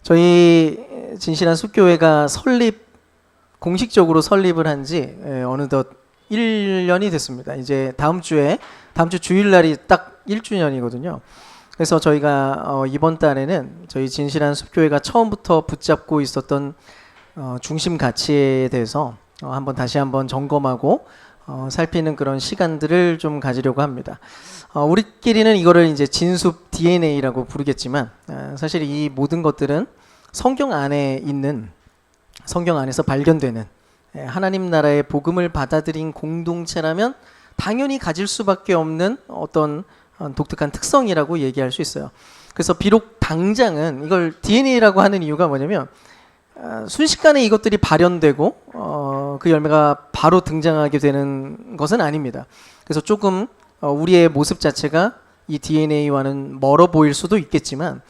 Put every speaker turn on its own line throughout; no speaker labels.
저희 진실한 숲교회가 공식적으로 설립을 한 지 어느덧 1년이 됐습니다. 이제 다음 주 주일날이 딱 1주년이거든요. 그래서 저희가 이번 달에는 저희 진실한 숲교회가 처음부터 붙잡고 있었던 중심 가치에 대해서 다시 한번 점검하고 살피는 그런 시간들을 좀 가지려고 합니다. 우리끼리는 이거를 이제 진숲 DNA라고 부르겠지만 사실 이 모든 것들은 성경 안에서 발견되는 하나님 나라의 복음을 받아들인 공동체라면 당연히 가질 수밖에 없는 어떤 독특한 특성이라고 얘기할 수 있어요. 그래서 비록 당장은 이걸 DNA라고 하는 이유가 뭐냐면 순식간에 이것들이 발현되고 그 열매가 바로 등장하게 되는 것은 아닙니다. 그래서 조금 우리의 모습 자체가 이 DNA와는 멀어 보일 수도 있겠지만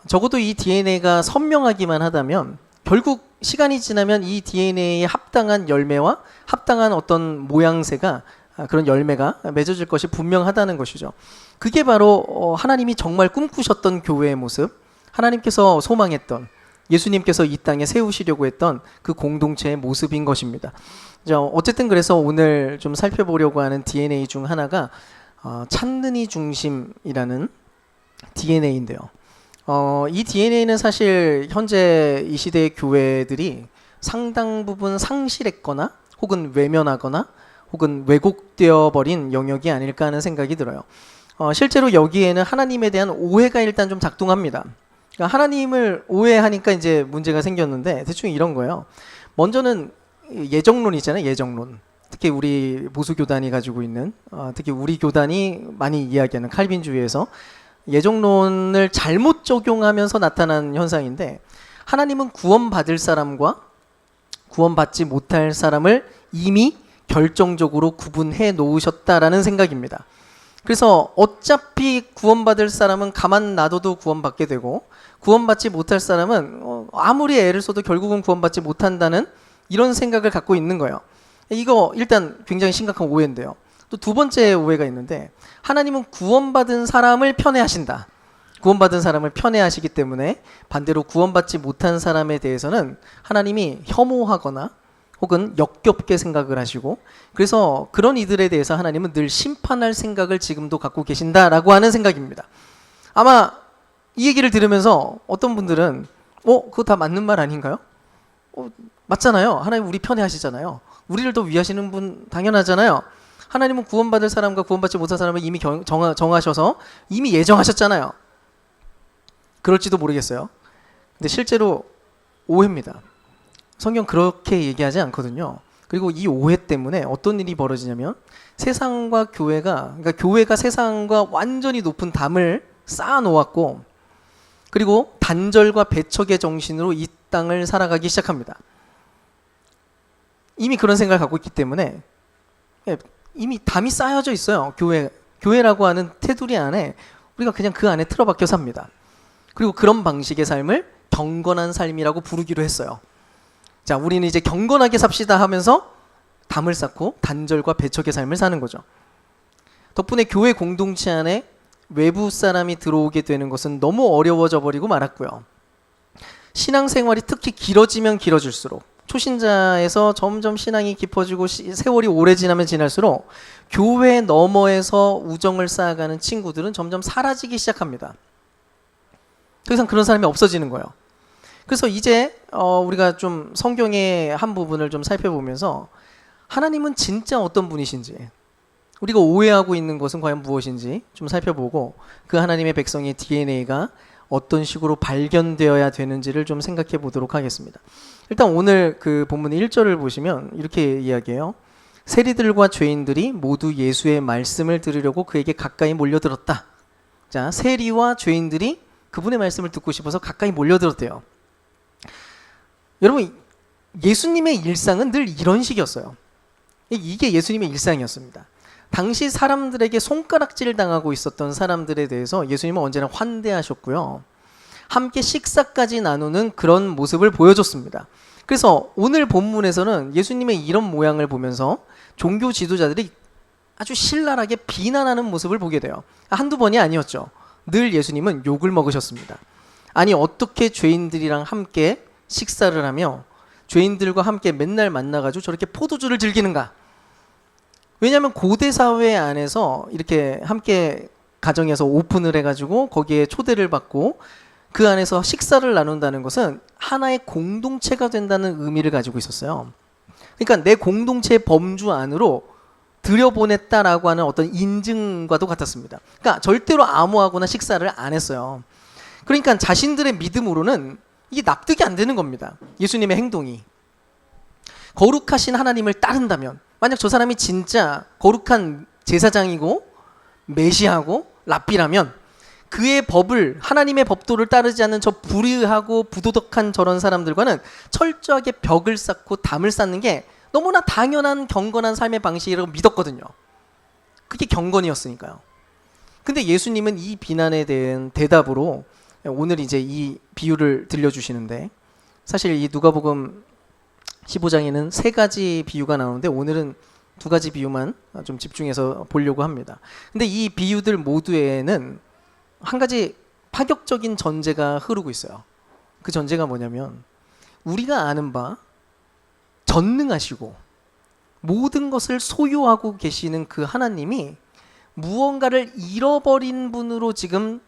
적어도 이 DNA가 선명하기만 하다면 결국 시간이 지나면 이 DNA에 합당한 열매와 합당한 어떤 모양새가 그런 열매가 맺어질 것이 분명하다는 것이죠. 그게 바로 하나님이 정말 꿈꾸셨던 교회의 모습, 하나님께서 소망했던, 예수님께서 이 땅에 세우시려고 했던 그 공동체의 모습인 것입니다. 어쨌든 그래서 오늘 좀 살펴보려고 하는 DNA 중 하나가 찾는 이 중심이라는 DNA인데요. 이 DNA는 사실 현재 이 시대의 교회들이 상당 부분 상실했거나 혹은 외면하거나 혹은 왜곡되어 버린 영역이 아닐까 하는 생각이 들어요. 실제로 여기에는 하나님에 대한 오해가 일단 좀 작동합니다. 그러니까 하나님을 오해하니까 이제 문제가 생겼는데 대충 이런 거예요. 먼저는 예정론 있잖아요. 예정론. 특히 우리 보수교단이 가지고 있는 특히 우리 교단이 많이 이야기하는 칼빈주의에서 예정론을 잘못 적용하면서 나타난 현상인데 하나님은 구원받을 사람과 구원받지 못할 사람을 이미 결정적으로 구분해 놓으셨다라는 생각입니다. 그래서 어차피 구원받을 사람은 가만 놔둬도 구원받게 되고 구원받지 못할 사람은 아무리 애를 써도 결국은 구원받지 못한다는 이런 생각을 갖고 있는 거예요. 이거 일단 굉장히 심각한 오해인데요. 또 두 번째 오해가 있는데 하나님은 구원받은 사람을 편애하신다. 구원받은 사람을 편애하시기 때문에 반대로 구원받지 못한 사람에 대해서는 하나님이 혐오하거나 혹은 역겹게 생각을 하시고 그래서 그런 이들에 대해서 하나님은 늘 심판할 생각을 지금도 갖고 계신다라고 하는 생각입니다. 아마 이 얘기를 들으면서 어떤 분들은 그거 다 맞는 말 아닌가요? 맞잖아요. 하나님 우리 편애하시잖아요. 우리를 더 위하시는 분 당연하잖아요. 하나님은 구원받을 사람과 구원받지 못할 사람을 이미 정하셔서 이미 예정하셨잖아요. 그럴지도 모르겠어요. 근데 실제로 오해입니다. 성경 그렇게 얘기하지 않거든요. 그리고 이 오해 때문에 어떤 일이 벌어지냐면 그러니까 교회가 세상과 완전히 높은 담을 쌓아 놓았고 그리고 단절과 배척의 정신으로 이 땅을 살아가기 시작합니다. 이미 그런 생각을 갖고 있기 때문에 이미 담이 쌓여져 있어요. 교회라고 하는 테두리 안에 우리가 그냥 그 안에 틀어박혀 삽니다. 그리고 그런 방식의 삶을 경건한 삶이라고 부르기로 했어요. 자, 우리는 이제 경건하게 삽시다 하면서 담을 쌓고 단절과 배척의 삶을 사는 거죠. 덕분에 교회 공동체 안에 외부 사람이 들어오게 되는 것은 너무 어려워져 버리고 말았고요. 신앙생활이 특히 길어지면 길어질수록 초신자에서 점점 신앙이 깊어지고 세월이 오래 지나면 지날수록 교회 너머에서 우정을 쌓아가는 친구들은 점점 사라지기 시작합니다. 더 이상 그런 사람이 없어지는 거예요. 그래서 이제 우리가 좀 성경의 한 부분을 좀 살펴보면서 하나님은 진짜 어떤 분이신지 우리가 오해하고 있는 것은 과연 무엇인지 좀 살펴보고 그 하나님의 백성의 DNA가 어떤 식으로 발견되어야 되는지를 좀 생각해 보도록 하겠습니다. 일단 오늘 그 본문 1절을 보시면 이렇게 이야기해요. 세리들과 죄인들이 모두 예수의 말씀을 들으려고 그에게 가까이 몰려들었다. 자, 세리와 죄인들이 그분의 말씀을 듣고 싶어서 가까이 몰려들었대요. 여러분, 예수님의 일상은 늘 이런 식이었어요. 이게 예수님의 일상이었습니다. 당시 사람들에게 손가락질 당하고 있었던 사람들에 대해서 예수님은 언제나 환대하셨고요. 함께 식사까지 나누는 그런 모습을 보여줬습니다. 그래서 오늘 본문에서는 예수님의 이런 모양을 보면서 종교 지도자들이 아주 신랄하게 비난하는 모습을 보게 돼요. 한두 번이 아니었죠. 늘 예수님은 욕을 먹으셨습니다. 아니 어떻게 죄인들이랑 함께 식사를 하며 죄인들과 함께 맨날 만나가지고 저렇게 포도주를 즐기는가? 왜냐하면 고대 사회 안에서 이렇게 함께 가정에서 오픈을 해가지고 거기에 초대를 받고 그 안에서 식사를 나눈다는 것은 하나의 공동체가 된다는 의미를 가지고 있었어요. 그러니까 내 공동체의 범주 안으로 들여보냈다라고 하는 어떤 인증과도 같았습니다. 그러니까 절대로 아무하고나 식사를 안 했어요. 그러니까 자신들의 믿음으로는 이게 납득이 안 되는 겁니다. 예수님의 행동이. 거룩하신 하나님을 따른다면, 만약 저 사람이 진짜 거룩한 제사장이고 메시아고 랍비라면 그의 법을, 하나님의 법도를 따르지 않는 저 불의하고 부도덕한 저런 사람들과는 철저하게 벽을 쌓고 담을 쌓는 게 너무나 당연한 경건한 삶의 방식이라고 믿었거든요. 그게 경건이었으니까요. 근데 예수님은 이 비난에 대한 대답으로 오늘 이제 이 비유를 들려주시는데, 사실 이 누가복음 15장에는 3가지 비유가 나오는데 오늘은 2가지 비유만 좀 집중해서 보려고 합니다. 근데 이 비유들 모두에는 한 가지 파격적인 전제가 흐르고 있어요. 그 전제가 뭐냐면, 우리가 아는 바 전능하시고 모든 것을 소유하고 계시는 그 하나님이 무언가를 잃어버린 분으로 지금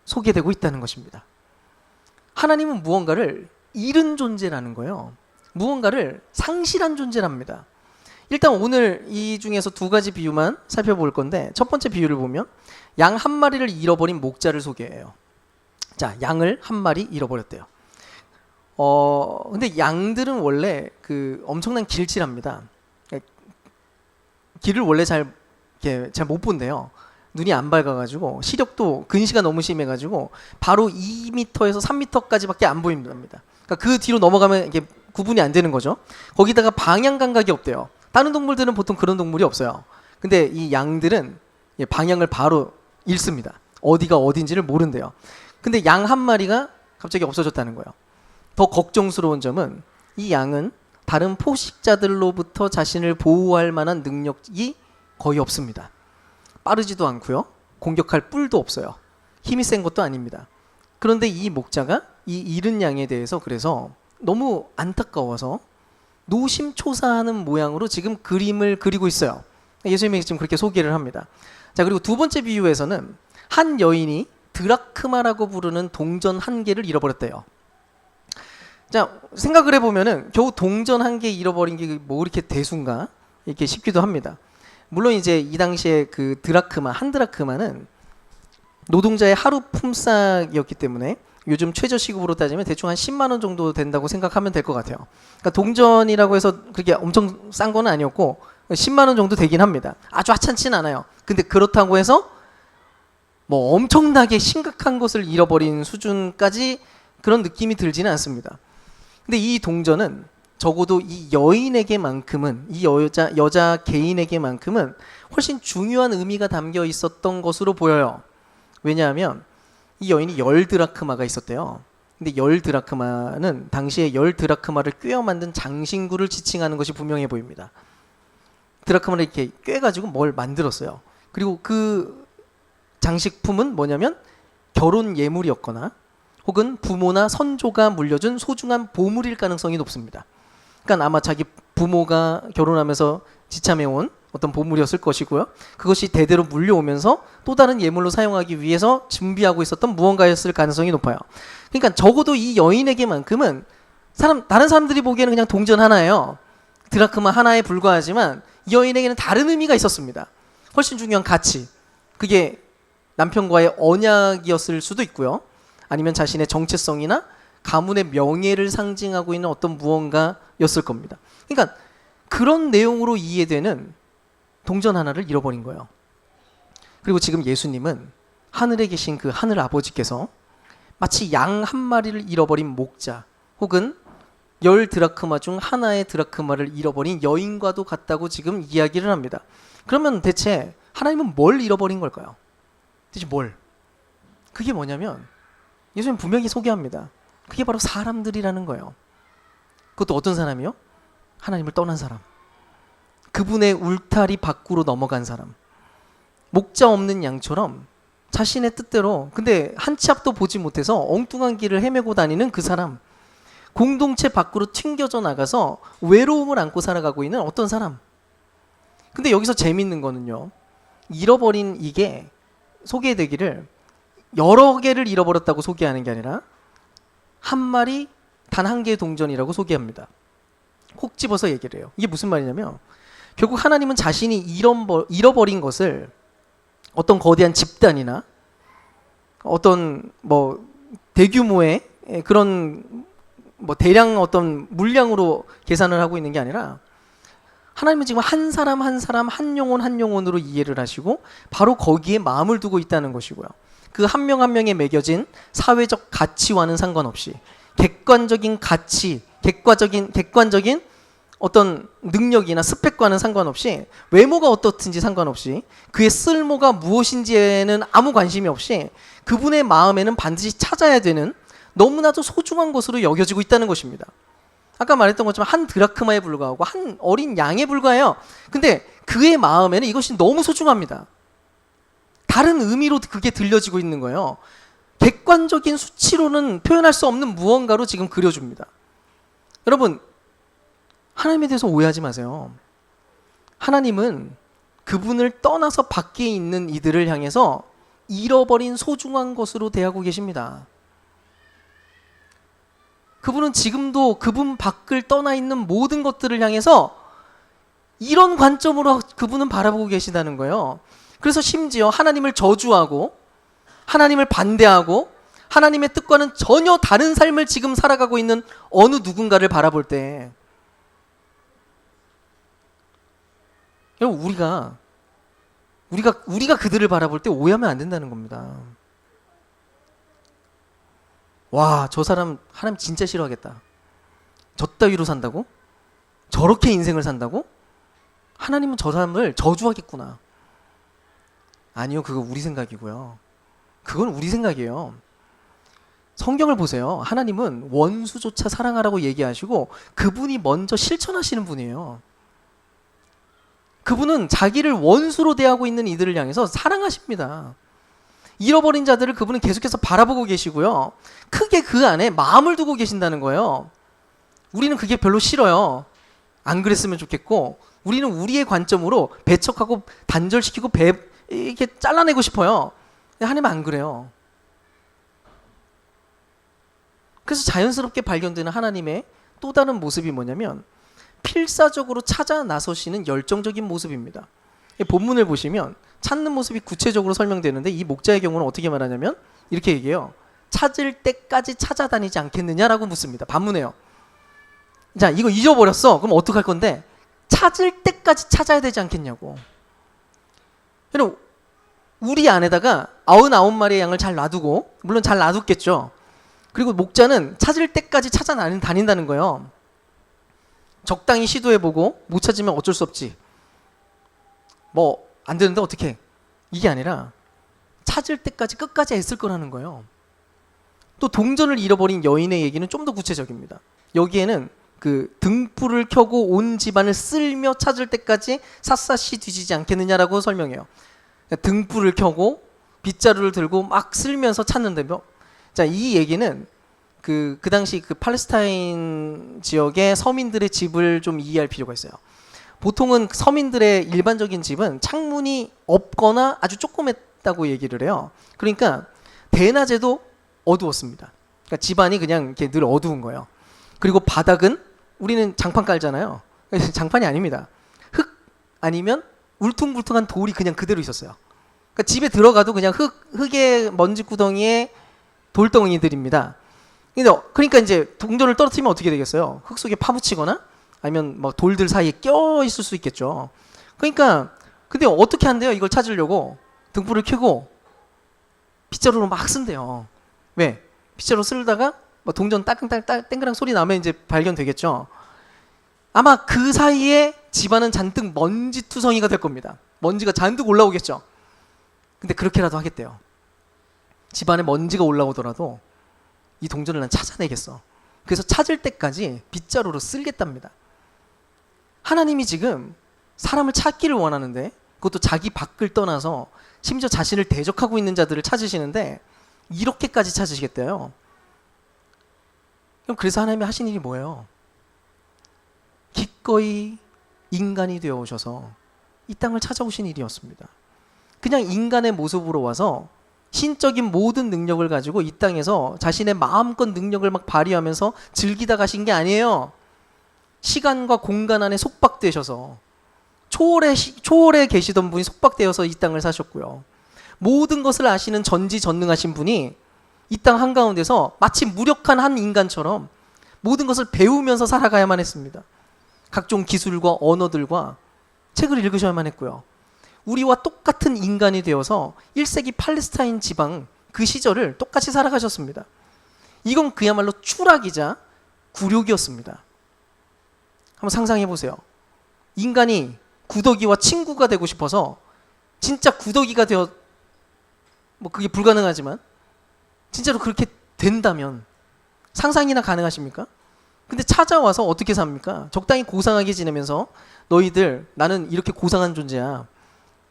소개되고 있다는 것입니다. 하나님은 무언가를 잃은 존재라는 거예요. 무언가를 상실한 존재랍니다. 일단 오늘 이 중에서 2가지 비유만 살펴볼 건데, 첫 번째 비유를 보면 양 한 마리를 잃어버린 목자를 소개해요. 자, 양을 한 마리 잃어버렸대요. 근데 양들은 원래 그 엄청난 길치랍니다. 길을 원래 잘 못 본대요. 눈이 안 밝아가지고 시력도 근시가 너무 심해가지고 바로 2m에서 3m까지밖에 안 보입니다. 그러니까 그 뒤로 넘어가면 이게 구분이 안 되는 거죠. 거기다가 방향 감각이 없대요. 다른 동물들은 보통 그런 동물이 없어요. 근데 이 양들은 방향을 바로 잃습니다. 어디가 어딘지를 모른대요. 근데 양 한 마리가 갑자기 없어졌다는 거예요. 더 걱정스러운 점은 이 양은 다른 포식자들로부터 자신을 보호할 만한 능력이 거의 없습니다. 빠르지도 않고요. 공격할 뿔도 없어요. 힘이 센 것도 아닙니다. 그런데 이 목자가 이 잃은 양에 대해서 그래서 너무 안타까워서 노심초사하는 모양으로 지금 그림을 그리고 있어요. 예수님이 지금 그렇게 소개를 합니다. 자, 그리고 2번째 비유에서는 한 여인이 드라크마라고 부르는 동전 1개를 잃어버렸대요. 자, 생각을 해보면은 겨우 동전 1개 잃어버린 게 뭐 이렇게 대수인가 이렇게 싶기도 합니다. 물론 이제 이 당시에 그 드라크마, 한 드라크마는 노동자의 하루 품삯이었기 때문에 요즘 최저시급으로 따지면 대충 한 10만 원 정도 된다고 생각하면 될 것 같아요. 그러니까 동전이라고 해서 그렇게 엄청 싼 건 아니었고 10만 원 정도 되긴 합니다. 아주 하찮진 않아요. 근데 그렇다고 해서 뭐 엄청나게 심각한 것을 잃어버린 수준까지 그런 느낌이 들지는 않습니다. 근데 이 동전은 적어도 이 여인에게만큼은, 이 여자 개인에게만큼은 훨씬 중요한 의미가 담겨 있었던 것으로 보여요. 왜냐하면 이 여인이 10드라크마가 있었대요. 근데 10드라크마는 당시에 10드라크마를 꿰어 만든 장신구를 지칭하는 것이 분명해 보입니다. 드라크마를 이렇게 꿰가지고 뭘 만들었어요. 그리고 그 장식품은 뭐냐면 결혼 예물이었거나 혹은 부모나 선조가 물려준 소중한 보물일 가능성이 높습니다. 그러니까 아마 자기 부모가 결혼하면서 지참해온 어떤 보물이었을 것이고요. 그것이 대대로 물려오면서 또 다른 예물로 사용하기 위해서 준비하고 있었던 무언가였을 가능성이 높아요. 그러니까 적어도 이 여인에게만큼은 다른 사람들이 보기에는 그냥 동전 하나예요. 드라크마 하나에 불과하지만 이 여인에게는 다른 의미가 있었습니다. 훨씬 중요한 가치. 그게 남편과의 언약이었을 수도 있고요. 아니면 자신의 정체성이나 가문의 명예를 상징하고 있는 어떤 무언가였을 겁니다. 그러니까 그런 내용으로 이해되는 동전 하나를 잃어버린 거예요. 그리고 지금 예수님은 하늘에 계신 그 하늘 아버지께서 마치 양 한 마리를 잃어버린 목자 혹은 10드라크마 중 하나의 드라크마를 잃어버린 여인과도 같다고 지금 이야기를 합니다. 그러면 대체 하나님은 뭘 잃어버린 걸까요? 대체 뭘? 그게 뭐냐면 예수님 분명히 소개합니다. 그게 바로 사람들이라는 거예요. 그것도 어떤 사람이요? 하나님을 떠난 사람. 그분의 울타리 밖으로 넘어간 사람. 목자 없는 양처럼 자신의 뜻대로, 근데 한 치 앞도 보지 못해서 엉뚱한 길을 헤매고 다니는 그 사람, 공동체 밖으로 튕겨져 나가서 외로움을 안고 살아가고 있는 어떤 사람. 근데 여기서 재밌는 거는요, 잃어버린 이게 소개되기를 여러 개를 잃어버렸다고 소개하는 게 아니라 한 마리 단 한 개의 동전이라고 소개합니다. 콕 집어서 얘기를 해요. 이게 무슨 말이냐면, 결국 하나님은 자신이 잃어버린 것을 어떤 거대한 집단이나 어떤 뭐 대규모의 그런 뭐 대량 어떤 물량으로 계산을 하고 있는 게 아니라, 하나님은 지금 한 사람 한 사람, 한 영혼 한 영혼으로 이해를 하시고 바로 거기에 마음을 두고 있다는 것이고요. 그 한 명 한 명에 매겨진 사회적 가치와는 상관없이, 객관적인 가치, 객관적인 어떤 능력이나 스펙과는 상관없이, 외모가 어떻든지 상관없이, 그의 쓸모가 무엇인지에는 아무 관심이 없이 그분의 마음에는 반드시 찾아야 되는 너무나도 소중한 것으로 여겨지고 있다는 것입니다. 아까 말했던 것처럼 한 드라크마에 불과하고 한 어린 양에 불과해요. 근데 그의 마음에는 이것이 너무 소중합니다. 다른 의미로 그게 들려지고 있는 거예요. 객관적인 수치로는 표현할 수 없는 무언가로 지금 그려줍니다. 여러분, 하나님에 대해서 오해하지 마세요. 하나님은 그분을 떠나서 밖에 있는 이들을 향해서 잃어버린 소중한 것으로 대하고 계십니다. 그분은 지금도 그분 밖을 떠나 있는 모든 것들을 향해서 이런 관점으로 그분은 바라보고 계시다는 거예요. 그래서 심지어 하나님을 저주하고 하나님을 반대하고 하나님의 뜻과는 전혀 다른 삶을 지금 살아가고 있는 어느 누군가를 바라볼 때, 여러분, 우리가 그들을 바라볼 때 오해하면 안 된다는 겁니다. 와, 저 사람 하나님 진짜 싫어하겠다. 저 따위로 산다고? 저렇게 인생을 산다고? 하나님은 저 사람을 저주하겠구나. 아니요, 그거 우리 생각이고요. 그건 우리 생각이에요. 성경을 보세요. 하나님은 원수조차 사랑하라고 얘기하시고 그분이 먼저 실천하시는 분이에요. 그분은 자기를 원수로 대하고 있는 이들을 향해서 사랑하십니다. 잃어버린 자들을 그분은 계속해서 바라보고 계시고요. 크게 그 안에 마음을 두고 계신다는 거예요. 우리는 그게 별로 싫어요. 안 그랬으면 좋겠고, 우리는 우리의 관점으로 배척하고 단절시키고 이렇게 잘라내고 싶어요. 근데 하나님은 안 그래요. 그래서 자연스럽게 발견되는 하나님의 또 다른 모습이 뭐냐면, 필사적으로 찾아 나서시는 열정적인 모습입니다. 본문을 보시면 찾는 모습이 구체적으로 설명되는데, 이 목자의 경우는 어떻게 말하냐면 이렇게 얘기해요. 찾을 때까지 찾아다니지 않겠느냐라고 묻습니다. 반문해요. 자, 이거 잊어버렸어. 그럼 어떡할 건데? 찾을 때까지 찾아야 되지 않겠냐고. 여러분, 우리 안에다가 99마리의 양을 잘 놔두고, 물론 잘 놔뒀겠죠. 그리고 목자는 찾을 때까지 찾아다닌다는 거예요. 적당히 시도해보고 못 찾으면 어쩔 수 없지. 뭐 안 되는데 어떻게? 이게 아니라 찾을 때까지 끝까지 애쓸 거라는 거예요. 또 동전을 잃어버린 여인의 얘기는 좀 더 구체적입니다. 여기에는 그 등불을 켜고 온 집안을 쓸며 찾을 때까지 샅샅이 뒤지지 않겠느냐라고 설명해요. 등불을 켜고 빗자루를 들고 막 쓸면서 찾는데, 자, 이 얘기는 그 당시 그 팔레스타인 지역의 서민들의 집을 좀 이해할 필요가 있어요. 보통은 서민들의 일반적인 집은 창문이 없거나 아주 조그맸다고 얘기를 해요. 그러니까 대낮에도 어두웠습니다. 그러니까 집안이 그냥 이렇게 늘 어두운 거예요. 그리고 바닥은, 우리는 장판 깔잖아요. 장판이 아닙니다. 흙 아니면 울퉁불퉁한 돌이 그냥 그대로 있었어요. 그러니까 집에 들어가도 그냥 흙의 먼지 구덩이에 돌덩이들입니다. 그러니까 이제 동전을 떨어뜨리면 어떻게 되겠어요? 흙 속에 파묻히거나 아니면 뭐 돌들 사이에 껴 있을 수 있겠죠. 그러니까 근데 어떻게 한대요? 이걸 찾으려고 등불을 켜고 빗자루로 막 쓴대요. 왜? 빗자루 쓸다가 뭐 동전 땡그랑 소리 나면 이제 발견되겠죠. 아마 그 사이에 집안은 잔뜩 먼지투성이가 될 겁니다. 먼지가 잔뜩 올라오겠죠. 근데 그렇게라도 하겠대요. 집안에 먼지가 올라오더라도 이 동전을 난 찾아내겠어. 그래서 찾을 때까지 빗자루로 쓸겠답니다. 하나님이 지금 사람을 찾기를 원하는데 그것도 자기 밖을 떠나서 심지어 자신을 대적하고 있는 자들을 찾으시는데 이렇게까지 찾으시겠대요. 그럼 그래서 하나님이 하신 일이 뭐예요? 기꺼이 인간이 되어 오셔서 이 땅을 찾아오신 일이었습니다. 그냥 인간의 모습으로 와서 신적인 모든 능력을 가지고 이 땅에서 자신의 마음껏 능력을 막 발휘하면서 즐기다 가신 게 아니에요. 시간과 공간 안에 속박되셔서 초월에 계시던 분이 속박되어서 이 땅을 사셨고요. 모든 것을 아시는 전지전능하신 분이 이 땅 한가운데서 마치 무력한 한 인간처럼 모든 것을 배우면서 살아가야만 했습니다. 각종 기술과 언어들과 책을 읽으셔야만 했고요. 우리와 똑같은 인간이 되어서 1세기 팔레스타인 지방 그 시절을 똑같이 살아가셨습니다. 이건 그야말로 추락이자 굴욕이었습니다. 한번 상상해 보세요. 인간이 구더기와 친구가 되고 싶어서 진짜 구더기가 되어, 뭐 그게 불가능하지만 진짜로 그렇게 된다면 상상이나 가능하십니까? 근데 찾아와서 어떻게 삽니까? 적당히 고상하게 지내면서 너희들, 나는 이렇게 고상한 존재야.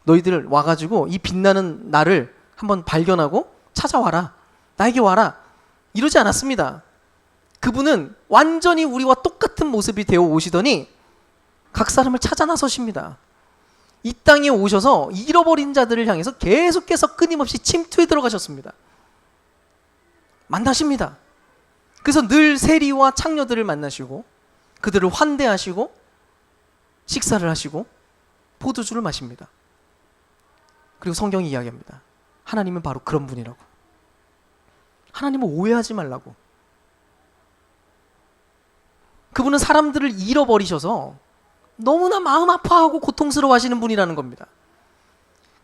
너희들 와가지고 이 빛나는 나를 한번 발견하고 찾아와라. 나에게 와라. 이러지 않았습니다. 그분은 완전히 우리와 똑같은 모습이 되어 오시더니 각 사람을 찾아 나서십니다. 이 땅에 오셔서 잃어버린 자들을 향해서 계속해서 끊임없이 침투에 들어가셨습니다. 만나십니다. 그래서 늘 세리와 창녀들을 만나시고 그들을 환대하시고 식사를 하시고 포도주를 마십니다. 그리고 성경이 이야기합니다. 하나님은 바로 그런 분이라고. 하나님은 오해하지 말라고. 그분은 사람들을 잃어버리셔서 너무나 마음 아파하고 고통스러워하시는 분이라는 겁니다.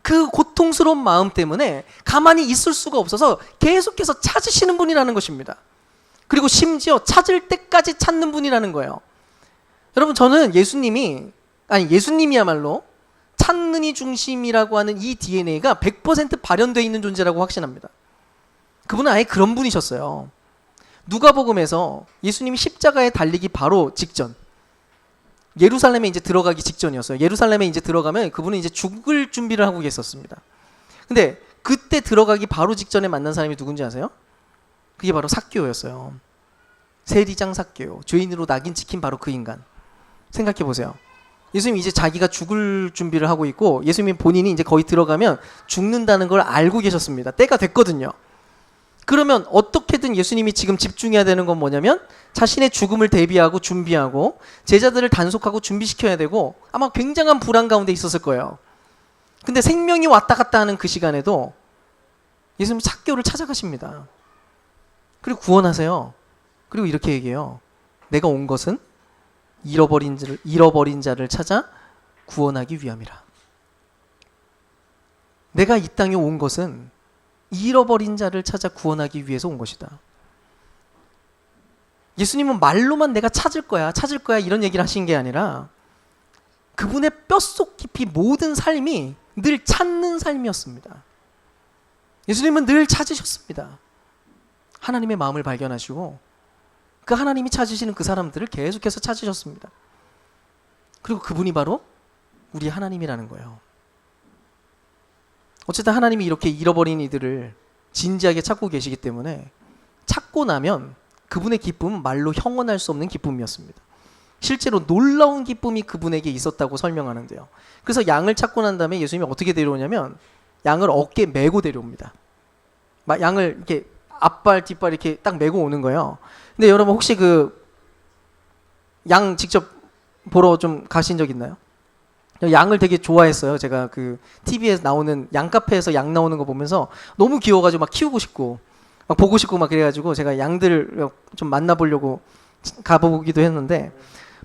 그 고통스러운 마음 때문에 가만히 있을 수가 없어서 계속해서 찾으시는 분이라는 것입니다. 그리고 심지어 찾을 때까지 찾는 분이라는 거예요. 여러분, 저는 예수님이야말로 찾는 이 중심이라고 하는 이 DNA가 100% 발현되어 있는 존재라고 확신합니다. 그분은 아예 그런 분이셨어요. 누가복음에서 예수님이 십자가에 달리기 바로 직전, 예루살렘에 이제 들어가기 직전이었어요. 예루살렘에 이제 들어가면 그분은 이제 죽을 준비를 하고 계셨습니다. 근데 그때 들어가기 바로 직전에 만난 사람이 누군지 아세요? 그게 바로 삭개오였어요. 세리장 삭개오. 죄인으로 낙인 찍힌 바로 그 인간. 생각해 보세요. 예수님이 이제 자기가 죽을 준비를 하고 있고 예수님 본인이 이제 거기 들어가면 죽는다는 걸 알고 계셨습니다. 때가 됐거든요. 그러면 어떻게든 예수님이 지금 집중해야 되는 건 뭐냐면 자신의 죽음을 대비하고 준비하고 제자들을 단속하고 준비시켜야 되고 아마 굉장한 불안 가운데 있었을 거예요. 근데 생명이 왔다 갔다 하는 그 시간에도 예수님 삭개오를 찾아가십니다. 그리고 구원하세요. 그리고 이렇게 얘기해요. 내가 온 것은 잃어버린 자를 찾아 구원하기 위함이라. 내가 이 땅에 온 것은 잃어버린 자를 찾아 구원하기 위해서 온 것이다. 예수님은 말로만 내가 찾을 거야 이런 얘기를 하신 게 아니라 그분의 뼛속 깊이 모든 삶이 늘 찾는 삶이었습니다. 예수님은 늘 찾으셨습니다. 하나님의 마음을 발견하시고 그 하나님이 찾으시는 그 사람들을 계속해서 찾으셨습니다. 그리고 그분이 바로 우리 하나님이라는 거예요. 어쨌든 하나님이 이렇게 잃어버린 이들을 진지하게 찾고 계시기 때문에 찾고 나면 그분의 기쁨은 말로 형언할 수 없는 기쁨이었습니다. 실제로 놀라운 기쁨이 그분에게 있었다고 설명하는데요. 그래서 양을 찾고 난 다음에 예수님이 어떻게 데려오냐면 양을 어깨에 메고 데려옵니다. 양을 이렇게 앞발 뒷발 이렇게 딱 메고 오는 거예요. 근데 여러분 혹시 그 양 직접 보러 좀 가신 적 있나요? 양을 되게 좋아했어요. 제가 그 TV에서 나오는 양카페에서 양 나오는 거 보면서 너무 귀여워가지고 막 키우고 싶고 막 보고 싶고 막 그래가지고 제가 양들을 좀 만나보려고 가보기도 했는데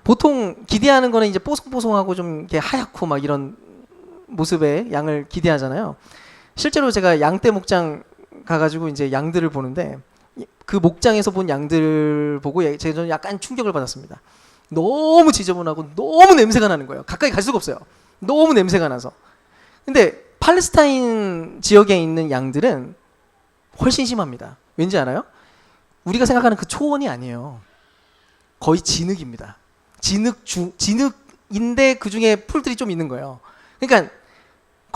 보통 기대하는 거는 이제 뽀송뽀송하고 좀 이렇게 하얗고 막 이런 모습의 양을 기대하잖아요. 실제로 제가 양떼 목장 가가지고 이제 양들을 보는데 그 목장에서 본 양들을 보고 제가 약간 충격을 받았습니다. 너무 지저분하고 너무 냄새가 나는 거예요. 가까이 갈 수가 없어요. 너무 냄새가 나서. 근데 팔레스타인 지역에 있는 양들은 훨씬 심합니다. 왠지 알아요? 우리가 생각하는 그 초원이 아니에요. 거의 진흙입니다. 진흙인데 그 중에 풀들이 좀 있는 거예요. 그러니까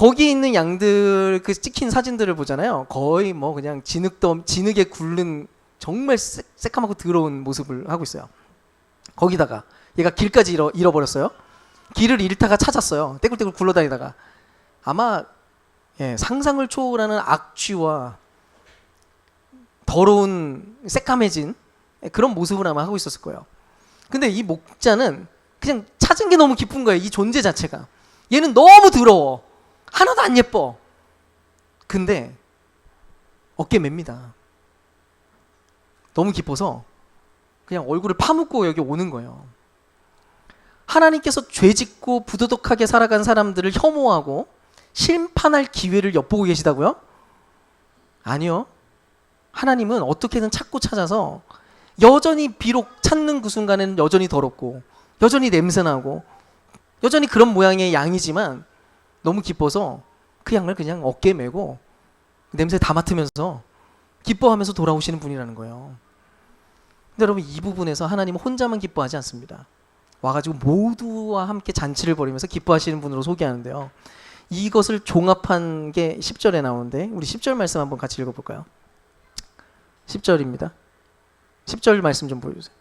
거기 있는 양들 그 찍힌 사진들을 보잖아요. 거의 뭐 그냥 진흙에 굴른 정말 새까맣고 더러운 모습을 하고 있어요. 거기다가 얘가 길까지 잃어버렸어요. 길을 잃다가 찾았어요. 떼굴떼굴 굴러다니다가 아마 상상을 초월하는 악취와 더러운 새까매진 그런 모습을 아마 하고 있었을 거예요. 근데 이 목자는 그냥 찾은 게 너무 기쁜 거예요. 이 존재 자체가. 얘는 너무 더러워. 하나도 안 예뻐. 근데 어깨 맵니다. 너무 기뻐서 그냥 얼굴을 파묻고 여기 오는 거예요. 하나님께서 죄짓고 부도덕하게 살아간 사람들을 혐오하고 심판할 기회를 엿보고 계시다고요? 아니요. 하나님은 어떻게든 찾고 찾아서 여전히 비록 찾는 그 순간에는 여전히 더럽고 여전히 냄새나고 여전히 그런 모양의 양이지만 너무 기뻐서 그 양을 그냥 어깨에 메고 냄새 다 맡으면서 기뻐하면서 돌아오시는 분이라는 거예요. 근데 여러분 이 부분에서 하나님은 혼자만 기뻐하지 않습니다. 와가지고 모두와 함께 잔치를 벌이면서 기뻐하시는 분으로 소개하는데요. 이것을 종합한 게 10절에 나오는데 우리 10절 말씀 한번 같이 읽어볼까요? 10절입니다. 10절 말씀 좀 보여주세요.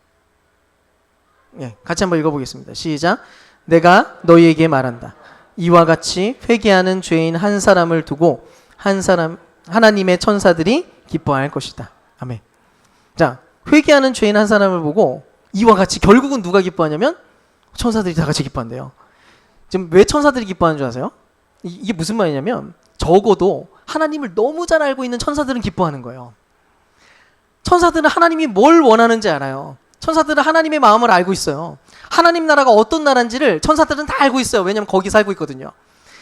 같이 한번 읽어보겠습니다. 시작. 내가 너희에게 말한다. 이와 같이 회개하는 죄인 한 사람을 두고 하나님의 천사들이 기뻐할 것이다. 아멘. 자, 회개하는 죄인 한 사람을 보고 이와 같이 결국은 누가 기뻐하냐면 천사들이 다 같이 기뻐한대요. 지금 왜 천사들이 기뻐하는 줄 아세요? 이게 무슨 말이냐면 적어도 하나님을 너무 잘 알고 있는 천사들은 기뻐하는 거예요. 천사들은 하나님이 뭘 원하는지 알아요. 천사들은 하나님의 마음을 알고 있어요. 하나님 나라가 어떤 나라인지를 천사들은 다 알고 있어요. 왜냐하면 거기 살고 있거든요.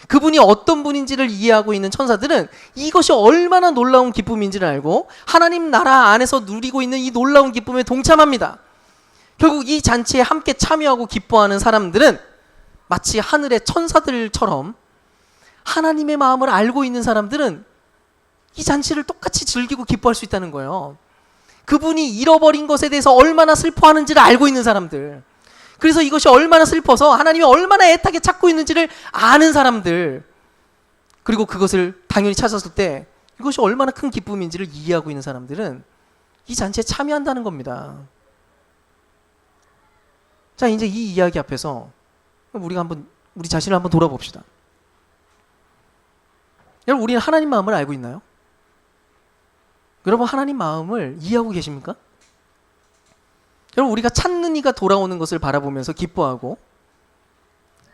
그분이 어떤 분인지를 이해하고 있는 천사들은 이것이 얼마나 놀라운 기쁨인지를 알고 하나님 나라 안에서 누리고 있는 이 놀라운 기쁨에 동참합니다. 결국 이 잔치에 함께 참여하고 기뻐하는 사람들은 마치 하늘의 천사들처럼 하나님의 마음을 알고 있는 사람들은 이 잔치를 똑같이 즐기고 기뻐할 수 있다는 거예요. 그분이 잃어버린 것에 대해서 얼마나 슬퍼하는지를 알고 있는 사람들, 그래서 이것이 얼마나 슬퍼서 하나님이 얼마나 애타게 찾고 있는지를 아는 사람들, 그리고 그것을 당연히 찾았을 때 이것이 얼마나 큰 기쁨인지를 이해하고 있는 사람들은 이 잔치에 참여한다는 겁니다. 자, 이제 이 이야기 앞에서 우리가 우리 자신을 한번 돌아봅시다. 여러분, 우리는 하나님 마음을 알고 있나요? 여러분, 하나님 마음을 이해하고 계십니까? 여러분, 우리가 찾는 이가 돌아오는 것을 바라보면서 기뻐하고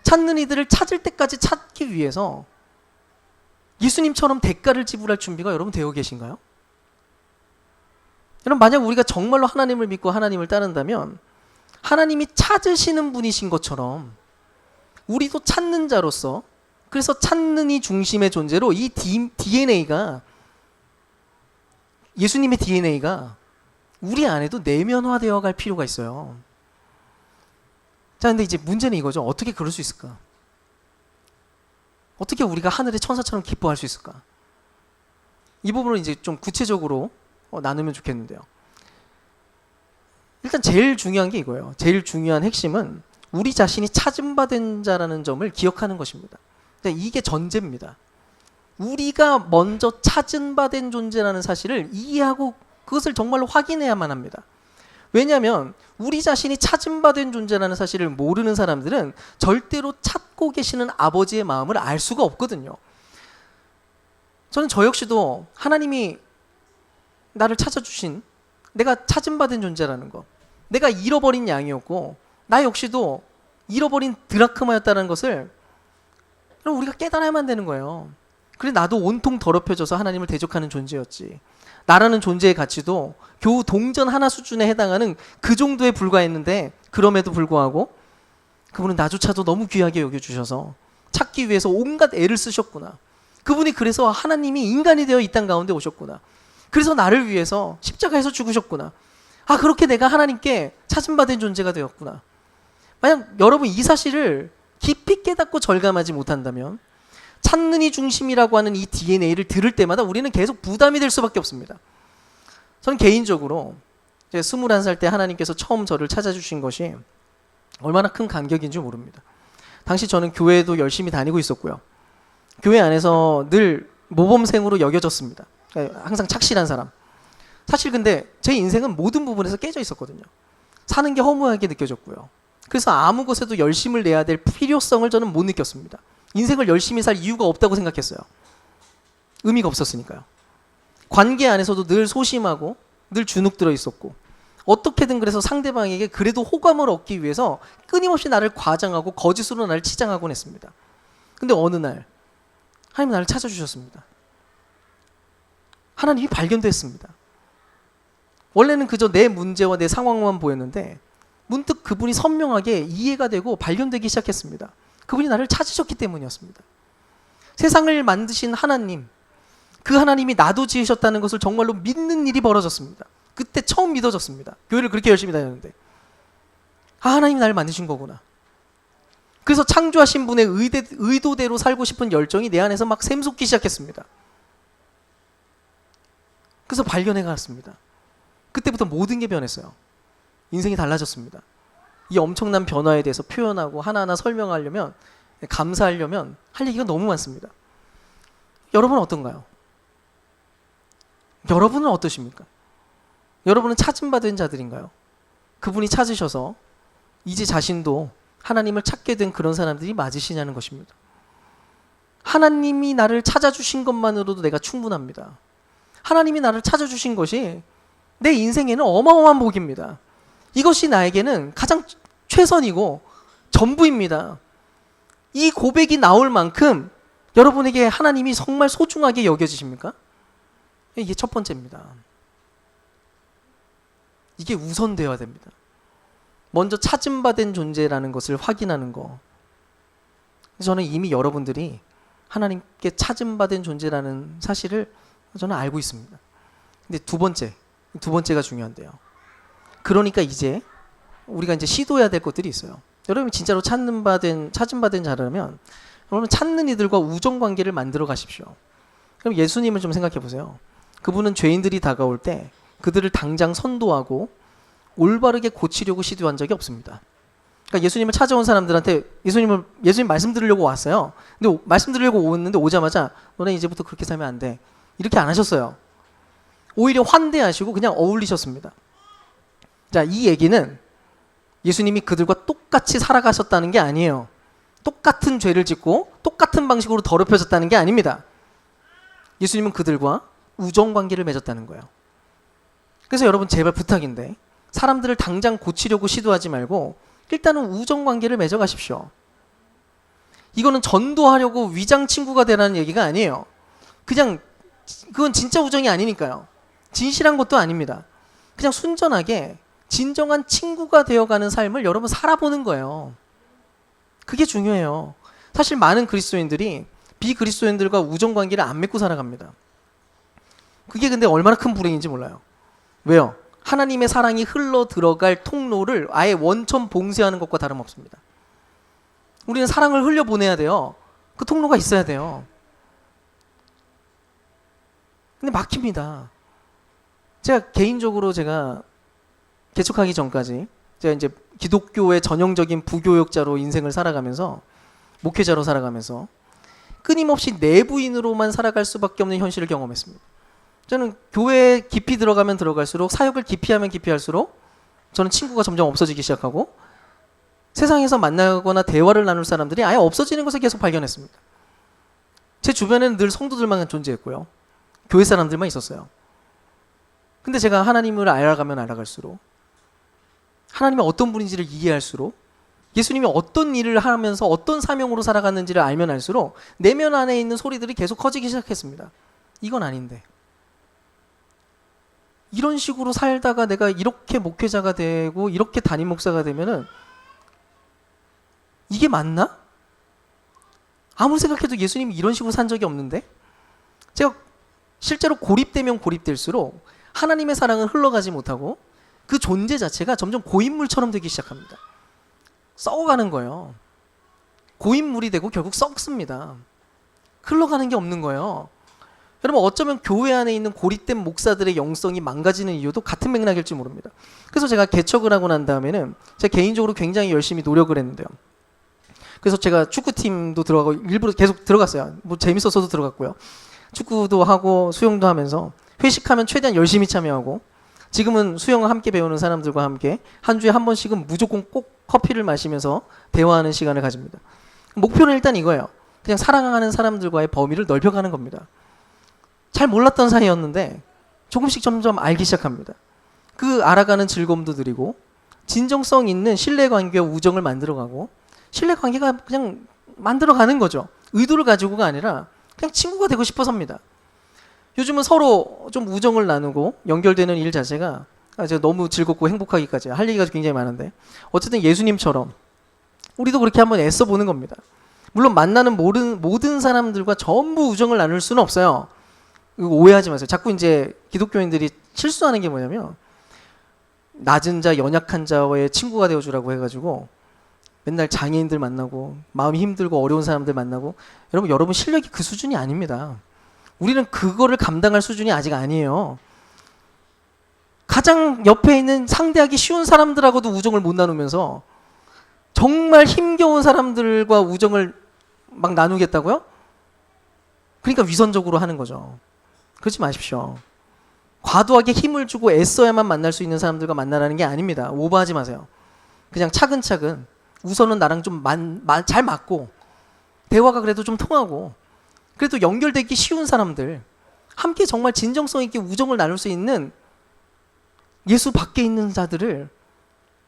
찾는 이들을 찾을 때까지 찾기 위해서 예수님처럼 대가를 지불할 준비가 여러분 되어 계신가요? 여러분, 만약 우리가 정말로 하나님을 믿고 하나님을 따른다면 하나님이 찾으시는 분이신 것처럼 우리도 찾는 자로서, 그래서 찾는 이 중심의 존재로 이 DNA가, 예수님의 DNA가 우리 안에도 내면화되어 갈 필요가 있어요. 자, 근데 이제 문제는 이거죠. 어떻게 그럴 수 있을까? 어떻게 우리가 하늘의 천사처럼 기뻐할 수 있을까? 이 부분을 이제 좀 구체적으로 나누면 좋겠는데요. 일단 제일 중요한 게 이거예요. 제일 중요한 핵심은 우리 자신이 찾음받은 자라는 점을 기억하는 것입니다. 이게 전제입니다. 우리가 먼저 찾음받은 존재라는 사실을 이해하고 그것을 정말로 확인해야만 합니다. 왜냐하면 우리 자신이 찾음받은 존재라는 사실을 모르는 사람들은 절대로 찾고 계시는 아버지의 마음을 알 수가 없거든요. 저는 저 역시도 하나님이 나를 찾아주신, 내가 찾음받은 존재라는 거, 내가 잃어버린 양이었고 나 역시도 잃어버린 드라크마였다는 것을 우리가 깨달아야만 되는 거예요. 그래, 나도 온통 더럽혀져서 하나님을 대적하는 존재였지. 나라는 존재의 가치도 겨우 동전 하나 수준에 해당하는 그 정도에 불과했는데, 그럼에도 불구하고 그분은 나조차도 너무 귀하게 여겨주셔서 찾기 위해서 온갖 애를 쓰셨구나. 그분이 그래서 하나님이 인간이 되어 이 땅 가운데 오셨구나. 그래서 나를 위해서 십자가에서 죽으셨구나. 아, 그렇게 내가 하나님께 찾음받은 존재가 되었구나. 만약 여러분 이 사실을 깊이 깨닫고 절감하지 못한다면 찾는 이 중심이라고 하는 이 DNA를 들을 때마다 우리는 계속 부담이 될 수밖에 없습니다. 저는 개인적으로 21살 때 하나님께서 처음 저를 찾아주신 것이 얼마나 큰 감격인지 모릅니다. 당시 저는 교회도 열심히 다니고 있었고요. 교회 안에서 늘 모범생으로 여겨졌습니다. 항상 착실한 사람. 사실 근데 제 인생은 모든 부분에서 깨져 있었거든요. 사는 게 허무하게 느껴졌고요. 그래서 아무 것에도 열심을 내야 될 필요성을 저는 못 느꼈습니다. 인생을 열심히 살 이유가 없다고 생각했어요. 의미가 없었으니까요. 관계 안에서도 늘 소심하고 늘 주눅 들어 있었고, 어떻게든 그래서 상대방에게 그래도 호감을 얻기 위해서 끊임없이 나를 과장하고 거짓으로 나를 치장하곤 했습니다. 근데 어느 날 하나님이 나를 찾아주셨습니다. 하나님이 발견됐습니다. 원래는 그저 내 문제와 내 상황만 보였는데 문득 그분이 선명하게 이해가 되고 발견되기 시작했습니다. 그분이 나를 찾으셨기 때문이었습니다. 세상을 만드신 하나님, 그 하나님이 나도 지으셨다는 것을 정말로 믿는 일이 벌어졌습니다. 그때 처음 믿어졌습니다. 교회를 그렇게 열심히 다녔는데, 아, 하나님이 나를 만드신 거구나. 그래서 창조하신 분의 의도대로 살고 싶은 열정이 내 안에서 막 샘솟기 시작했습니다. 그래서 발견해 갔습니다. 그때부터 모든 게 변했어요. 인생이 달라졌습니다. 이 엄청난 변화에 대해서 표현하고 하나하나 설명하려면, 감사하려면 할 얘기가 너무 많습니다. 여러분은 어떤가요? 여러분은 어떠십니까? 여러분은 찾음받은 자들인가요? 그분이 찾으셔서 이제 자신도 하나님을 찾게 된 그런 사람들이 맞으시냐는 것입니다. 하나님이 나를 찾아주신 것만으로도 내가 충분합니다. 하나님이 나를 찾아주신 것이 내 인생에는 어마어마한 복입니다. 이것이 나에게는 가장 최선이고 전부입니다. 이 고백이 나올 만큼 여러분에게 하나님이 정말 소중하게 여겨지십니까? 이게 첫 번째입니다. 이게 우선되어야 됩니다. 먼저 찾음받은 존재라는 것을 확인하는 거. 저는 이미 여러분들이 하나님께 찾음받은 존재라는 사실을 저는 알고 있습니다. 근데 두 번째가 중요한데요. 그러니까 이제 우리가 이제 시도해야 될 것들이 있어요. 여러분이 진짜로 찾음받은 자라면 여러분 찾는 이들과 우정 관계를 만들어 가십시오. 그럼 예수님을 좀 생각해 보세요. 그분은 죄인들이 다가올 때 그들을 당장 선도하고 올바르게 고치려고 시도한 적이 없습니다. 그러니까 예수님을 찾아온 사람들한테 예수님 말씀 들으려고 왔어요. 근데 말씀 들으려고 오는데 오자마자 너네 이제부터 그렇게 살면 안 돼. 이렇게 안 하셨어요. 오히려 환대하시고 그냥 어울리셨습니다. 자, 이 얘기는 예수님이 그들과 똑같이 살아가셨다는 게 아니에요. 똑같은 죄를 짓고 똑같은 방식으로 더럽혀졌다는 게 아닙니다. 예수님은 그들과 우정 관계를 맺었다는 거예요. 그래서 여러분 제발 부탁인데 사람들을 당장 고치려고 시도하지 말고 일단은 우정 관계를 맺어 가십시오. 이거는 전도하려고 위장 친구가 되라는 얘기가 아니에요. 그냥 그건 진짜 우정이 아니니까요. 진실한 것도 아닙니다. 그냥 순전하게 진정한 친구가 되어가는 삶을 여러분 살아보는 거예요. 그게 중요해요. 사실 많은 그리스도인들이 비그리스도인들과 우정 관계를 안 맺고 살아갑니다. 그게 근데 얼마나 큰 불행인지 몰라요. 왜요? 하나님의 사랑이 흘러 들어갈 통로를 아예 원천 봉쇄하는 것과 다름없습니다. 우리는 사랑을 흘려보내야 돼요. 그 통로가 있어야 돼요. 근데 막힙니다. 제가 개인적으로 개척하기 전까지 제가 이제 기독교의 전형적인 부교역자로 인생을 살아가면서 목회자로 살아가면서 끊임없이 내부인으로만 살아갈 수밖에 없는 현실을 경험했습니다. 저는 교회에 깊이 들어가면 들어갈수록 사역을 깊이 하면 깊이 할수록 저는 친구가 점점 없어지기 시작하고 세상에서 만나거나 대화를 나눌 사람들이 아예 없어지는 것을 계속 발견했습니다. 제 주변에는 늘 성도들만 존재했고요. 교회 사람들만 있었어요. 근데 제가 하나님을 알아가면 알아갈수록 하나님이 어떤 분인지를 이해할수록 예수님이 어떤 일을 하면서 어떤 사명으로 살아갔는지를 알면 알수록 내면 안에 있는 소리들이 계속 커지기 시작했습니다. 이건 아닌데. 이런 식으로 살다가 내가 이렇게 목회자가 되고 이렇게 담임 목사가 되면은 이게 맞나? 아무리 생각해도 예수님이 이런 식으로 산 적이 없는데? 제가 실제로 고립되면 고립될수록 하나님의 사랑은 흘러가지 못하고 그 존재 자체가 점점 고인물처럼 되기 시작합니다. 썩어가는 거예요. 고인물이 되고 결국 썩습니다. 흘러가는 게 없는 거예요. 여러분 어쩌면 교회 안에 있는 고립된 목사들의 영성이 망가지는 이유도 같은 맥락일지 모릅니다. 그래서 제가 개척을 하고 난 다음에는 제가 개인적으로 굉장히 열심히 노력을 했는데요. 그래서 제가 축구팀도 들어가고 일부러 계속 들어갔어요. 뭐 재밌어서도 들어갔고요. 축구도 하고 수영도 하면서 회식하면 최대한 열심히 참여하고, 지금은 수영을 함께 배우는 사람들과 함께 한 주에 한 번씩은 무조건 꼭 커피를 마시면서 대화하는 시간을 가집니다. 목표는 일단 이거예요. 그냥 사랑하는 사람들과의 범위를 넓혀가는 겁니다. 잘 몰랐던 사이였는데 조금씩 점점 알기 시작합니다. 그 알아가는 즐거움도 드리고, 진정성 있는 신뢰관계와 우정을 만들어가고, 신뢰관계가 그냥 만들어가는 거죠. 의도를 가지고가 아니라 그냥 친구가 되고 싶어서입니다. 요즘은 서로 좀 우정을 나누고 연결되는 일 자체가 제가 너무 즐겁고 행복하기까지 할 얘기가 굉장히 많은데, 어쨌든 예수님처럼 우리도 그렇게 한번 애써 보는 겁니다. 물론 만나는 모든 사람들과 전부 우정을 나눌 수는 없어요. 이거 오해하지 마세요. 자꾸 이제 기독교인들이 실수하는 게 뭐냐면, 낮은 자, 연약한 자와의 친구가 되어주라고 해가지고 맨날 장애인들 만나고 마음이 힘들고 어려운 사람들 만나고, 여러분 실력이 그 수준이 아닙니다. 우리는 그거를 감당할 수준이 아직 아니에요. 가장 옆에 있는 상대하기 쉬운 사람들하고도 우정을 못 나누면서 정말 힘겨운 사람들과 우정을 막 나누겠다고요? 그러니까 위선적으로 하는 거죠. 그러지 마십시오. 과도하게 힘을 주고 애써야만 만날 수 있는 사람들과 만나라는 게 아닙니다. 오버하지 마세요. 그냥 차근차근 우선은 나랑 좀 잘 맞고, 대화가 그래도 좀 통하고, 그래도 연결되기 쉬운 사람들, 함께 정말 진정성 있게 우정을 나눌 수 있는 예수 밖에 있는 자들을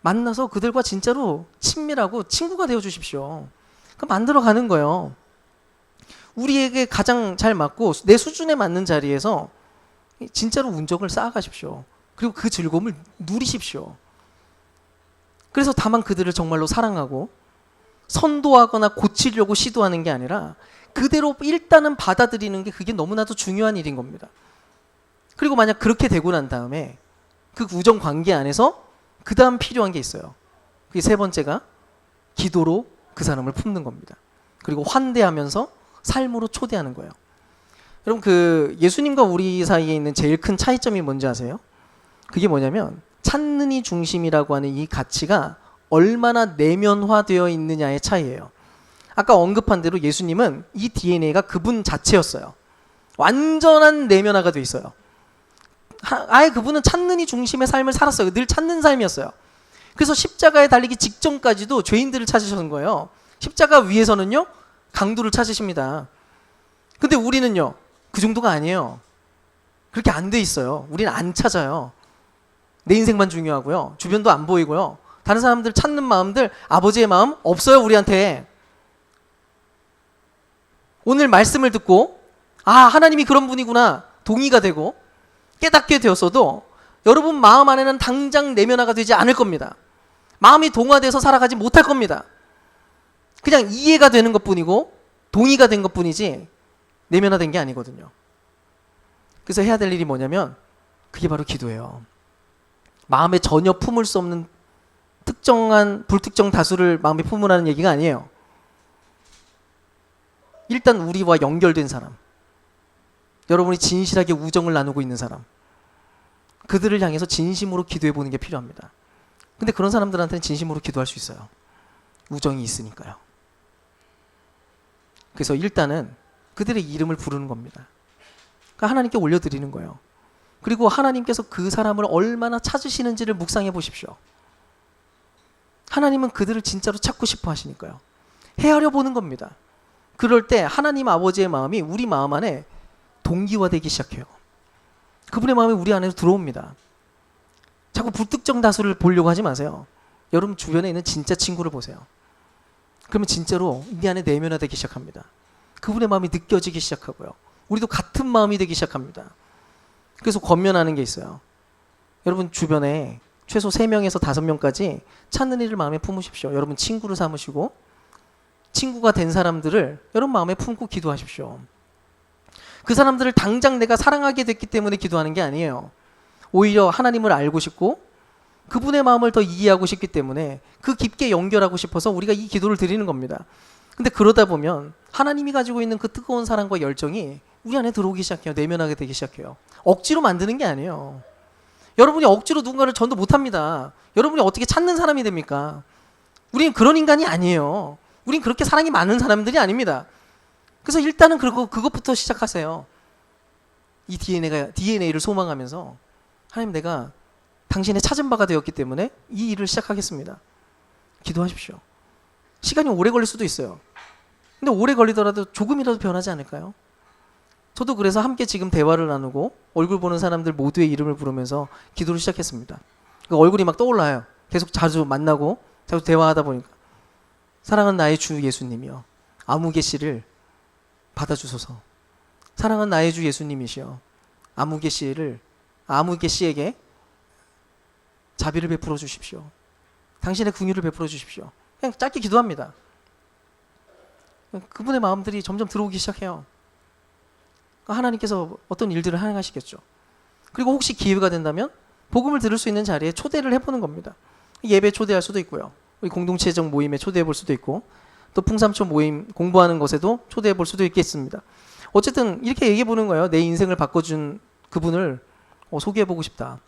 만나서 그들과 진짜로 친밀하고 친구가 되어 주십시오. 그럼 만들어가는 거예요. 우리에게 가장 잘 맞고 내 수준에 맞는 자리에서 진짜로 운적을 쌓아가십시오. 그리고 그 즐거움을 누리십시오. 그래서 다만 그들을 정말로 사랑하고 선도하거나 고치려고 시도하는 게 아니라 그대로 일단은 받아들이는 게, 그게 너무나도 중요한 일인 겁니다. 그리고 만약 그렇게 되고 난 다음에 그 우정 관계 안에서 그 다음 필요한 게 있어요. 그게 세 번째가 기도로 그 사람을 품는 겁니다. 그리고 환대하면서 삶으로 초대하는 거예요. 여러분, 그 예수님과 우리 사이에 있는 제일 큰 차이점이 뭔지 아세요? 그게 뭐냐면, 찾는 이 중심이라고 하는 이 가치가 얼마나 내면화되어 있느냐의 차이예요. 아까 언급한 대로 예수님은 이 DNA가 그분 자체였어요. 완전한 내면화가 돼 있어요. 아예 그분은 찾는 이 중심의 삶을 살았어요. 늘 찾는 삶이었어요. 그래서 십자가에 달리기 직전까지도 죄인들을 찾으시는 거예요. 십자가 위에서는요, 강도를 찾으십니다. 근데 우리는요, 그 정도가 아니에요. 그렇게 안 돼 있어요. 우리는 안 찾아요. 내 인생만 중요하고요. 주변도 안 보이고요. 다른 사람들 찾는 마음들, 아버지의 마음 없어요, 우리한테. 오늘 말씀을 듣고, 아, 하나님이 그런 분이구나, 동의가 되고 깨닫게 되었어도 여러분 마음 안에는 당장 내면화가 되지 않을 겁니다. 마음이 동화돼서 살아가지 못할 겁니다. 그냥 이해가 되는 것뿐이고 동의가 된 것뿐이지 내면화된 게 아니거든요. 그래서 해야 될 일이 뭐냐면, 그게 바로 기도예요. 마음에 전혀 품을 수 없는 불특정 다수를 마음에 품으라는 얘기가 아니에요. 일단 우리와 연결된 사람, 여러분이 진실하게 우정을 나누고 있는 사람, 그들을 향해서 진심으로 기도해 보는 게 필요합니다. 근데 그런 사람들한테는 진심으로 기도할 수 있어요. 우정이 있으니까요. 그래서 일단은 그들의 이름을 부르는 겁니다. 그러니까 하나님께 올려드리는 거예요. 그리고 하나님께서 그 사람을 얼마나 찾으시는지를 묵상해 보십시오. 하나님은 그들을 진짜로 찾고 싶어 하시니까요. 헤아려 보는 겁니다. 그럴 때 하나님 아버지의 마음이 우리 마음 안에 동기화되기 시작해요. 그분의 마음이 우리 안에로 들어옵니다. 자꾸 불특정 다수를 보려고 하지 마세요. 여러분 주변에 있는 진짜 친구를 보세요. 그러면 진짜로 네 안에 내면화되기 시작합니다. 그분의 마음이 느껴지기 시작하고요. 우리도 같은 마음이 되기 시작합니다. 그래서 권면하는 게 있어요. 여러분 주변에 최소 3명에서 5명까지 찾는 이를 마음에 품으십시오. 여러분 친구를 삼으시고 친구가 된 사람들을 여러분 마음에 품고 기도하십시오. 그 사람들을 당장 내가 사랑하게 됐기 때문에 기도하는 게 아니에요. 오히려 하나님을 알고 싶고 그분의 마음을 더 이해하고 싶기 때문에 그 깊게 연결하고 싶어서 우리가 이 기도를 드리는 겁니다. 근데 그러다 보면 하나님이 가지고 있는 그 뜨거운 사랑과 열정이 우리 안에 들어오기 시작해요. 내면하게 되기 시작해요. 억지로 만드는 게 아니에요. 여러분이 억지로 누군가를 전도 못합니다. 여러분이 어떻게 찾는 사람이 됩니까? 우리는 그런 인간이 아니에요. 우린 그렇게 사랑이 많은 사람들이 아닙니다. 그래서 일단은 그것부터 시작하세요. 이 DNA를 소망하면서 하나님, 내가 당신의 찾은 바가 되었기 때문에 이 일을 시작하겠습니다. 기도하십시오. 시간이 오래 걸릴 수도 있어요. 근데 오래 걸리더라도 조금이라도 변하지 않을까요? 저도 그래서 함께 지금 대화를 나누고 얼굴 보는 사람들 모두의 이름을 부르면서 기도를 시작했습니다. 그 얼굴이 막 떠올라요. 계속 자주 만나고 자주 대화하다 보니까. 사랑하는 나의 주 예수님이여, 아무개 씨를 받아주소서. 사랑하는 나의 주 예수님이시여, 아무개 씨에게 자비를 베풀어 주십시오. 당신의 긍휼을 베풀어 주십시오. 그냥 짧게 기도합니다. 그분의 마음들이 점점 들어오기 시작해요. 하나님께서 어떤 일들을 행하시겠죠. 그리고 혹시 기회가 된다면 복음을 들을 수 있는 자리에 초대를 해보는 겁니다. 예배 초대할 수도 있고요. 우리 공동체적 모임에 초대해 볼 수도 있고, 또 풍삼초 모임 공부하는 것에도 초대해 볼 수도 있겠습니다. 어쨌든 이렇게 얘기해 보는 거예요. 내 인생을 바꿔준 그분을 소개해 보고 싶다.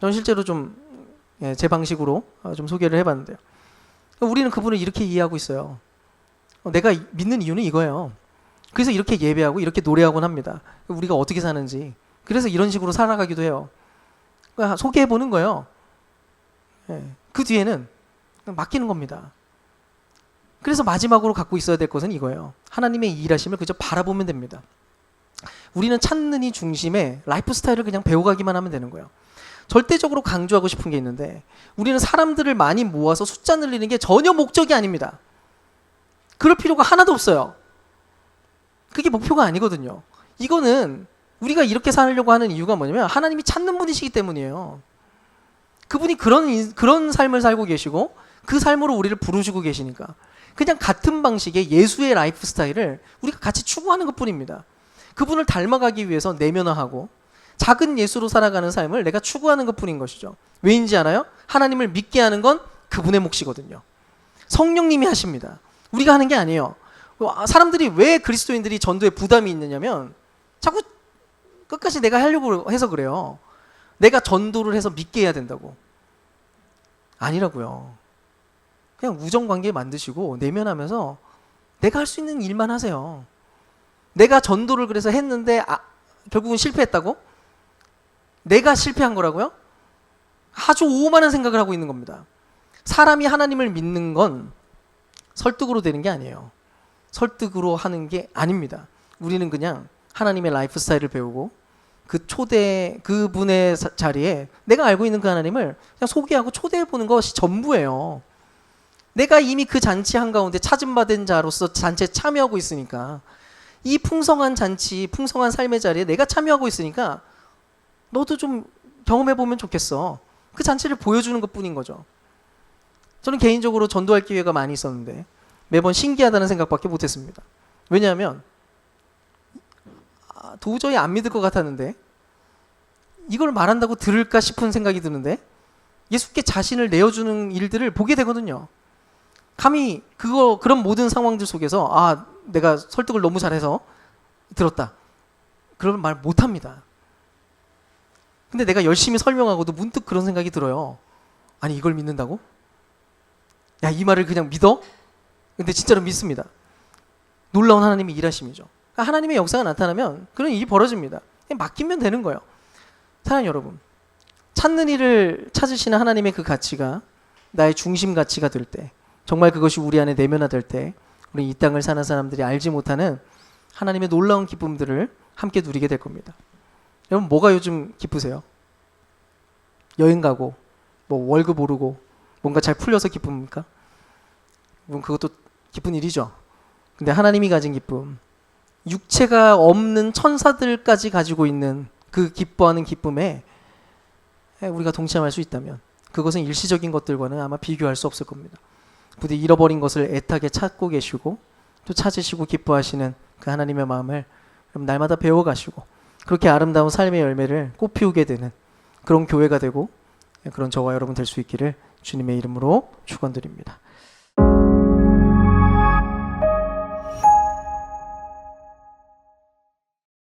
저는 실제로 좀 제 방식으로 좀 소개를 해봤는데요. 우리는 그분을 이렇게 이해하고 있어요. 내가 믿는 이유는 이거예요. 그래서 이렇게 예배하고 이렇게 노래하곤 합니다. 우리가 어떻게 사는지. 그래서 이런 식으로 살아가기도 해요. 소개해 보는 거예요. 그 뒤에는 맡기는 겁니다. 그래서 마지막으로 갖고 있어야 될 것은 이거예요. 하나님의 일하심을 그저 바라보면 됩니다. 우리는 찾는 이 중심에 라이프 스타일을 그냥 배워가기만 하면 되는 거예요. 절대적으로 강조하고 싶은 게 있는데, 우리는 사람들을 많이 모아서 숫자 늘리는 게 전혀 목적이 아닙니다. 그럴 필요가 하나도 없어요. 그게 목표가 아니거든요. 이거는 우리가 이렇게 살려고 하는 이유가 뭐냐면 하나님이 찾는 분이시기 때문이에요. 그분이 그런 삶을 살고 계시고 그 삶으로 우리를 부르시고 계시니까 그냥 같은 방식의 예수의 라이프 스타일을 우리가 같이 추구하는 것뿐입니다. 그분을 닮아가기 위해서 내면화하고 작은 예수로 살아가는 삶을 내가 추구하는 것뿐인 것이죠. 왜인지 알아요? 하나님을 믿게 하는 건 그분의 몫이거든요. 성령님이 하십니다. 우리가 하는 게 아니에요. 사람들이 왜 그리스도인들이 전도에 부담이 있느냐면 자꾸 끝까지 내가 하려고 해서 그래요. 내가 전도를 해서 믿게 해야 된다고. 아니라고요. 그냥 우정관계 만드시고 내면하면서 내가 할 수 있는 일만 하세요. 내가 전도를 그래서 했는데 결국은 실패했다고? 내가 실패한 거라고요? 아주 오만한 생각을 하고 있는 겁니다. 사람이 하나님을 믿는 건 설득으로 되는 게 아니에요. 설득으로 하는 게 아닙니다. 우리는 그냥 하나님의 라이프 스타일을 배우고 그분의 자리에 내가 알고 있는 그 하나님을 그냥 소개하고 초대해 보는 것이 전부예요. 내가 이미 그 잔치 한가운데 찾음받은 자로서 잔치에 참여하고 있으니까, 이 풍성한 잔치, 풍성한 삶의 자리에 내가 참여하고 있으니까 너도 좀 경험해 보면 좋겠어. 그 잔치를 보여주는 것뿐인 거죠. 저는 개인적으로 전도할 기회가 많이 있었는데 매번 신기하다는 생각밖에 못했습니다. 왜냐하면 도저히 안 믿을 것 같았는데, 이걸 말한다고 들을까 싶은 생각이 드는데 예수께 자신을 내어주는 일들을 보게 되거든요. 감히 그런 모든 상황들 속에서 내가 설득을 너무 잘해서 들었다, 그러면 말 못합니다. 근데 내가 열심히 설명하고도 문득 그런 생각이 들어요. 아니, 이걸 믿는다고? 야, 이 말을 그냥 믿어? 근데 진짜로 믿습니다. 놀라운 하나님의 일하심이죠. 하나님의 역사가 나타나면 그런 일이 벌어집니다. 그냥 맡기면 되는 거예요. 사랑하는 여러분, 찾는 일을 찾으시는 하나님의 그 가치가 나의 중심 가치가 될 때, 정말 그것이 우리 안에 내면화될 때, 우리 이 땅을 사는 사람들이 알지 못하는 하나님의 놀라운 기쁨들을 함께 누리게 될 겁니다. 여러분, 뭐가 요즘 기쁘세요? 여행 가고 월급 오르고 뭔가 잘 풀려서 기쁩니까? 물론 그것도 기쁜 일이죠. 근데 하나님이 가진 기쁨, 육체가 없는 천사들까지 가지고 있는 그 기뻐하는 기쁨에 우리가 동참할 수 있다면 그것은 일시적인 것들과는 아마 비교할 수 없을 겁니다. 부디 잃어버린 것을 애타게 찾고 계시고 또 찾으시고 기뻐하시는 그 하나님의 마음을 날마다 배워가시고 그렇게 아름다운 삶의 열매를 꽃피우게 되는 그런 교회가 되고 그런 저와 여러분 될 수 있기를 주님의 이름으로 축원드립니다.